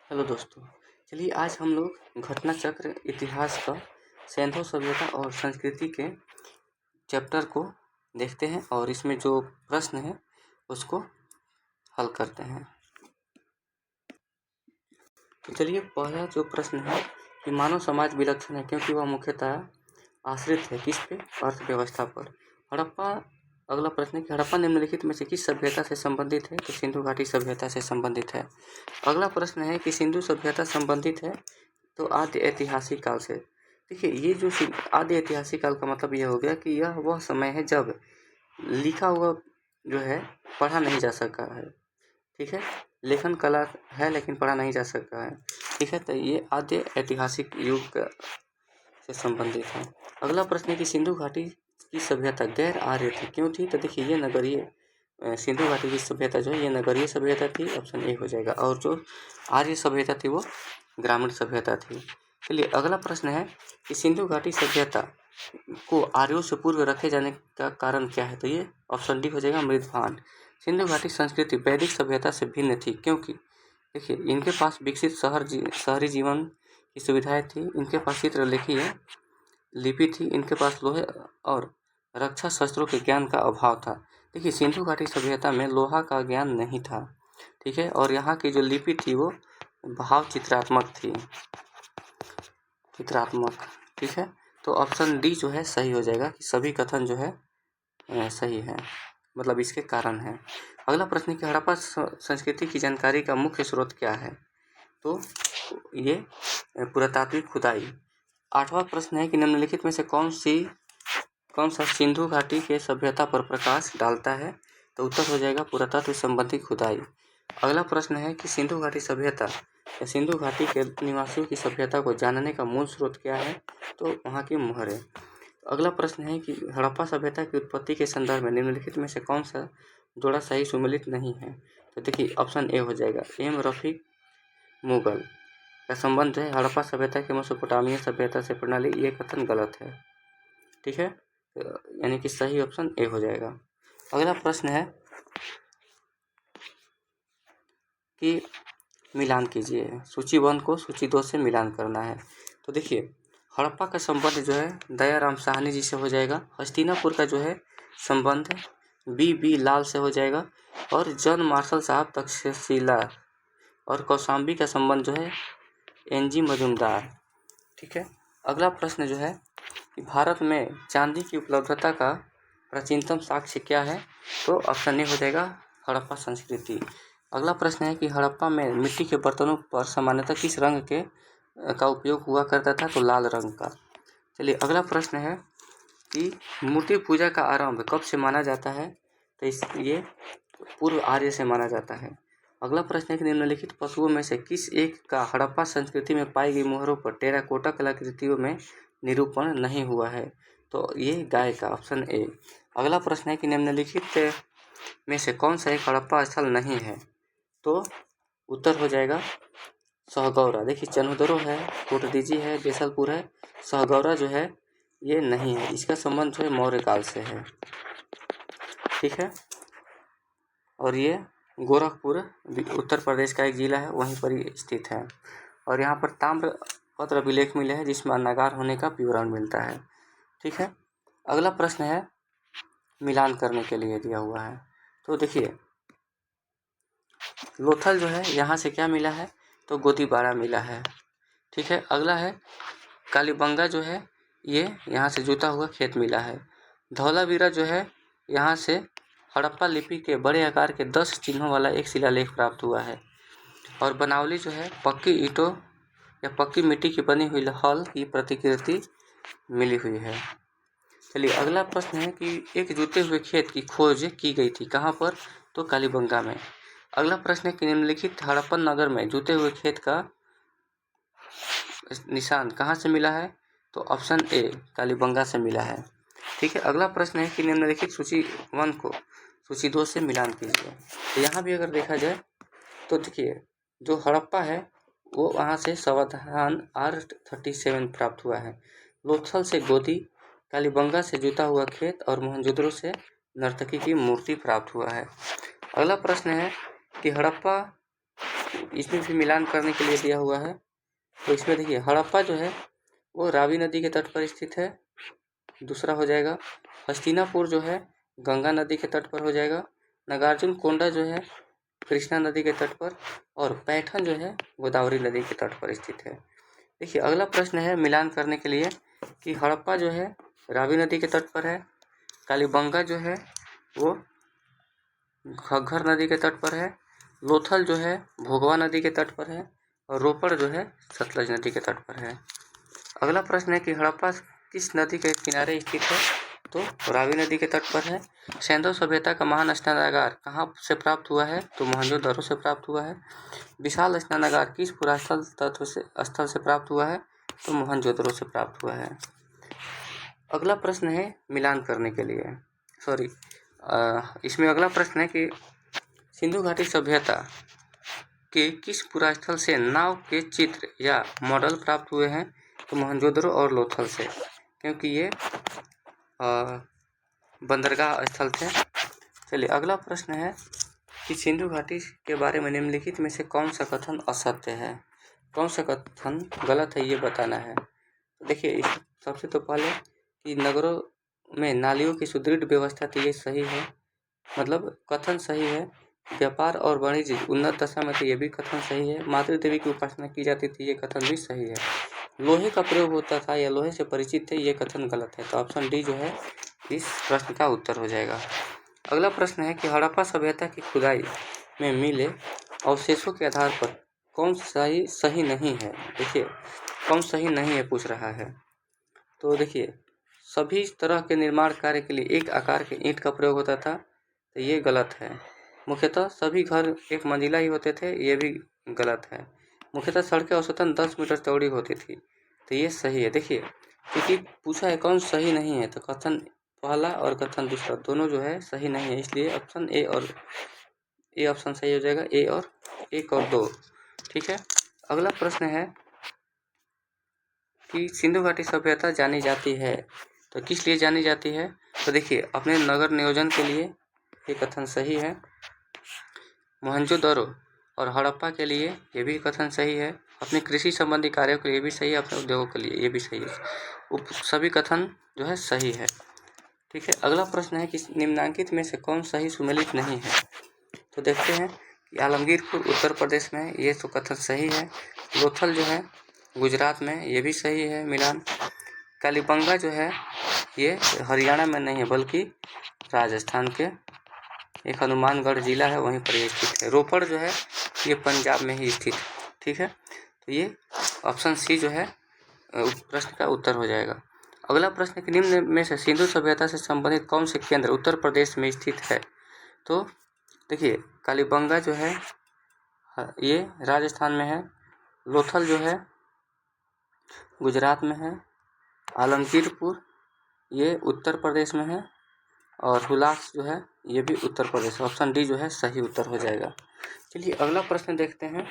Hello दोस्तों, चलिए आज हम लोग घटना चक्र इतिहास का सिंधु सभ्यता और संस्कृति के चैप्टर को देखते हैं और इसमें जो प्रश्न है उसको हल करते हैं। तो चलिए पहला जो प्रश्न है कि मानव समाज विलक्षण है क्योंकि वह मुख्यतः आश्रित है किस पे? अर्थव्यवस्था पर। हड़प्पा अगला प्रश्न है कि हड़प्पा निम्नलिखित में से किस सभ्यता से संबंधित है? तो सिंधु घाटी सभ्यता से संबंधित है। अगला प्रश्न है कि सिंधु सभ्यता संबंधित है तो आद्य ऐतिहासिक काल से। देखिए ये जो आद्य ऐतिहासिक काल का मतलब यह हो गया कि यह वह समय है जब लिखा हुआ जो है पढ़ा नहीं जा सका है। ठीक है, लेखन कला है लेकिन पढ़ा नहीं जा सका है। ठीक है, तो ये आद्य ऐतिहासिक युग से संबंधित है। अगला प्रश्न है कि सिंधु घाटी की सभ्यता गैर आर्य थी, क्यों थी? तो देखिए ये नगरीय सिंधु घाटी की सभ्यता जो है ये नगरीय सभ्यता थी, ऑप्शन ए हो जाएगा। और जो आर्य सभ्यता थी वो ग्रामीण सभ्यता थी। चलिए अगला प्रश्न है कि सिंधु घाटी सभ्यता को आर्यों से पूर्व रखे जाने का कारण क्या है? तो ये ऑप्शन डी हो जाएगा, मृदभान। सिंधु घाटी संस्कृति वैदिक सभ्यता से भिन्न थी क्योंकि देखिए इनके पास विकसित शहरी जीवन की सुविधाएं थी, इनके पास चित्रलेखीय लिपि थी, इनके पास लोहे और रक्षा शस्त्रों के ज्ञान का अभाव था। देखिए सिंधु घाटी सभ्यता में लोहा का ज्ञान नहीं था। ठीक है, और यहाँ की जो लिपि थी वो भाव चित्रात्मक थी, चित्रात्मक। ठीक है, तो ऑप्शन डी जो है सही हो जाएगा कि सभी कथन जो है सही है, मतलब इसके कारण है। अगला प्रश्न है कि हड़प्पा संस्कृति की जानकारी का मुख्य स्रोत क्या है? तो ये पुरातात्विक खुदाई। आठवां प्रश्न है कि निम्नलिखित में से कौन सा सिंधु घाटी के सभ्यता पर प्रकाश डालता है? तो उत्तर हो जाएगा पुरातत्व संबंधी खुदाई। अगला प्रश्न है कि सिंधु घाटी सभ्यता या सिंधु घाटी के निवासियों की सभ्यता को जानने का मूल स्रोत क्या है? तो वहाँ की मुहरें। अगला प्रश्न है कि हड़प्पा सभ्यता की उत्पत्ति के संदर्भ में निम्नलिखित में से कौन सा जोड़ा सही सुमेलित नहीं है? तो देखिए ऑप्शन ए हो जाएगा, एम रफीक मुगल का संबंध जो है हड़प्पा सभ्यता के मेसोपोटामिया सभ्यता से प्रणाली, ये कथन गलत है। ठीक है, यानी कि सही ऑप्शन ए हो जाएगा। अगला प्रश्न है कि मिलान कीजिए, सूची 1 को सूची 2 से मिलान करना है। तो देखिए हड़प्पा का संबंध जो है दयाराम साहनी जी से हो जाएगा। हस्तिनापुर का जो है संबंध बी लाल से हो जाएगा और जॉन मार्शल साहब तक्षशिला और कौशाम्बी का संबंध जो है एनजी मजुमदार। ठीक है, अगला प्रश्न जो है कि भारत में चांदी की उपलब्धता का प्राचीनतम साक्ष्य क्या है? तो ऑप्शन ए हो जाएगा हड़प्पा संस्कृति। अगला प्रश्न है कि हड़प्पा में मिट्टी के बर्तनों पर सामान्यतः किस रंग का उपयोग हुआ करता था? तो लाल रंग का। चलिए अगला प्रश्न है कि मूर्ति पूजा का आरंभ कब से माना जाता है? तो ये पूर्व आर्य से माना जाता है। अगला प्रश्न है कि निम्नलिखित पशुओं में से किस एक का हड़प्पा संस्कृति में पाई गई मोहरों पर टेराकोटा कलाकृतियों में निरूपण नहीं हुआ है? तो ये गाय का, ऑप्शन ए। अगला प्रश्न है कि निम्नलिखित में से कौन सा एक हड़प्पा स्थल नहीं है? तो उत्तर हो जाएगा सहगौरा। देखिए चन्हुदरो है, कोटदीजी है, बेसलपुर है, सहगौरा जो है ये नहीं है, इसका संबंध जो है मौर्य काल से है। ठीक है, और ये गोरखपुर उत्तर प्रदेश का एक जिला है, वहीं पर ही स्थित है। और यहाँ पर ताम्रपत्र अभिलेख मिले हैं जिसमें अन्नागार होने का विवरण मिलता है। ठीक है, अगला प्रश्न है मिलान करने के लिए दिया हुआ है। तो देखिए लोथल जो है यहाँ से क्या मिला है? तो गोदीबाड़ा मिला है। ठीक है, अगला है कालीबंगा जो है ये यहाँ से जुता हुआ खेत मिला है। धौलावीरा जो है यहाँ से हड़प्पा लिपि के बड़े आकार के 10 चिन्हों वाला एक शिलालेख प्राप्त हुआ है। और बनावली जो है पक्की ईंटों या पक्की मिट्टी की बनी हुई हल की प्रतिकृति मिली हुई है। चलिए अगला प्रश्न है कि एक जुते हुए खेत की खोज की गई थी, कहाँ पर? तो कालीबंगा में। अगला प्रश्न है कि निम्नलिखित हड़प्पन नगर में जुते हुए खेत का निशान कहाँ से मिला है? तो ऑप्शन ए कालीबंगा से मिला है। ठीक है, अगला प्रश्न है कि निम्नलिखित सूची 1 को सूची 2 से मिलान कीजिए। तो यहाँ भी अगर देखा जाए तो देखिए जो हड़प्पा है वो वहाँ से सावधान R37 प्राप्त हुआ है, लोथल से गोदी, कालीबंगा से जुता हुआ खेत और मोहनजोदड़ो से नर्तकी की मूर्ति प्राप्त हुआ है। अगला प्रश्न है कि हड़प्पा इसमें भी मिलान करने के लिए दिया हुआ है। तो इसमें देखिए हड़प्पा जो है वो रावी नदी के तट पर स्थित है, दूसरा हो जाएगा। हस्तिनापुर जो है गंगा नदी के तट पर हो जाएगा। नागार्जुन कोंडा जो है कृष्णा नदी के तट पर, और पैठन जो है गोदावरी नदी के तट पर स्थित है। देखिए अगला प्रश्न है मिलान करने के लिए कि हड़प्पा जो है रावी नदी के तट पर है, कालीबंगा जो है वो घग्घर नदी के तट पर है, लोथल जो है भोगवा नदी के तट पर है, और रोपड़ जो है सतलज नदी के तट पर है। अगला प्रश्न है कि हड़प्पा किस नदी के किनारे स्थित है, तो रावी नदी के तट पर है। सैंधव सभ्यता का महान स्नानागार कहाँ से प्राप्त हुआ है, तो मोहनजोदड़ो से प्राप्त हुआ है। विशाल स्नानागार किस पुरातत्व तत्व से स्थल से प्राप्त हुआ है, तो मोहनजोदड़ो से प्राप्त हुआ है। अगला प्रश्न है मिलान करने के लिए, इसमें अगला प्रश्न है कि सिंधु घाटी सभ्यता के किस पुरास्थल से नाव के चित्र या मॉडल प्राप्त हुए हैं, तो मोहनजोदड़ो और लोथल से, क्योंकि ये बंदरगाह स्थल थे। चलिए अगला प्रश्न है कि सिंधु घाटी के बारे में निम्नलिखित में से कौन सा कथन असत्य है, कौन सा कथन गलत है, ये बताना है। तो देखिए सबसे तो पहले कि नगरों में नालियों की सुदृढ़ व्यवस्था थी, ये सही है, मतलब कथन सही है। व्यापार और वाणिज्य उन्नत दशा में थे, ये भी कथन सही है। मातृ देवी की उपासना की जाती थी, ये कथन भी सही है। लोहे का प्रयोग होता था या लोहे से परिचित थे, ये कथन गलत है। तो ऑप्शन डी जो है इस प्रश्न का उत्तर हो जाएगा। अगला प्रश्न है कि हड़प्पा सभ्यता की खुदाई में मिले अवशेषों के आधार पर कौन सही नहीं है। देखिए कौन सही नहीं है पूछ रहा है, तो देखिए सभी तरह के निर्माण कार्य के लिए एक आकार के ईंट का प्रयोग होता था, तो ये गलत है। मुख्यतः सभी घर एक मंजिला ही होते थे, ये भी गलत है। मुख्यतः सड़कें औसतन 10 मीटर चौड़ी होती थी, तो ये सही है। देखिए क्योंकि पूछा है कौन सही नहीं है, तो कथन पहला और कथन दूसरा दोनों जो है सही नहीं है, इसलिए ऑप्शन ए ऑप्शन सही हो जाएगा, ए और 1 और 2। ठीक है। अगला प्रश्न है कि सिंधु घाटी सभ्यता जानी जाती है, तो किस लिए जानी जाती है, तो देखिए अपने नगर नियोजन के लिए, ये कथन सही है। मोहनजोदड़ो और हड़प्पा के लिए, ये भी कथन सही है। अपने कृषि संबंधी कार्यों के लिए भी सही है, अपने उद्योगों के लिए ये भी सही है। सभी कथन जो है सही है। ठीक है। अगला प्रश्न है कि निम्नांकित में से कौन सही सुमेलित नहीं है, तो देखते हैं कि आलमगीरपुर उत्तर प्रदेश में, ये तो कथन सही है। लोथल जो है गुजरात में, ये भी सही है मिलान। कालीबंगा जो है ये हरियाणा में नहीं है बल्कि राजस्थान के एक हनुमानगढ़ जिला है, वहीं पर ये स्थित है। रोपड़ जो है ये पंजाब में ही स्थित है। ठीक है। तो ये ऑप्शन सी जो है प्रश्न का उत्तर हो जाएगा। अगला प्रश्न कि निम्न में से सिंधु सभ्यता से संबंधित कौन से केंद्र उत्तर प्रदेश में स्थित है, तो देखिए कालीबंगा जो है ये राजस्थान में है, लोथल जो है गुजरात में है, आलमगीरपुर ये उत्तर प्रदेश में है, और हुलास जो है ये भी उत्तर प्रदेश। ऑप्शन डी जो है सही उत्तर हो जाएगा। चलिए अगला प्रश्न देखते हैं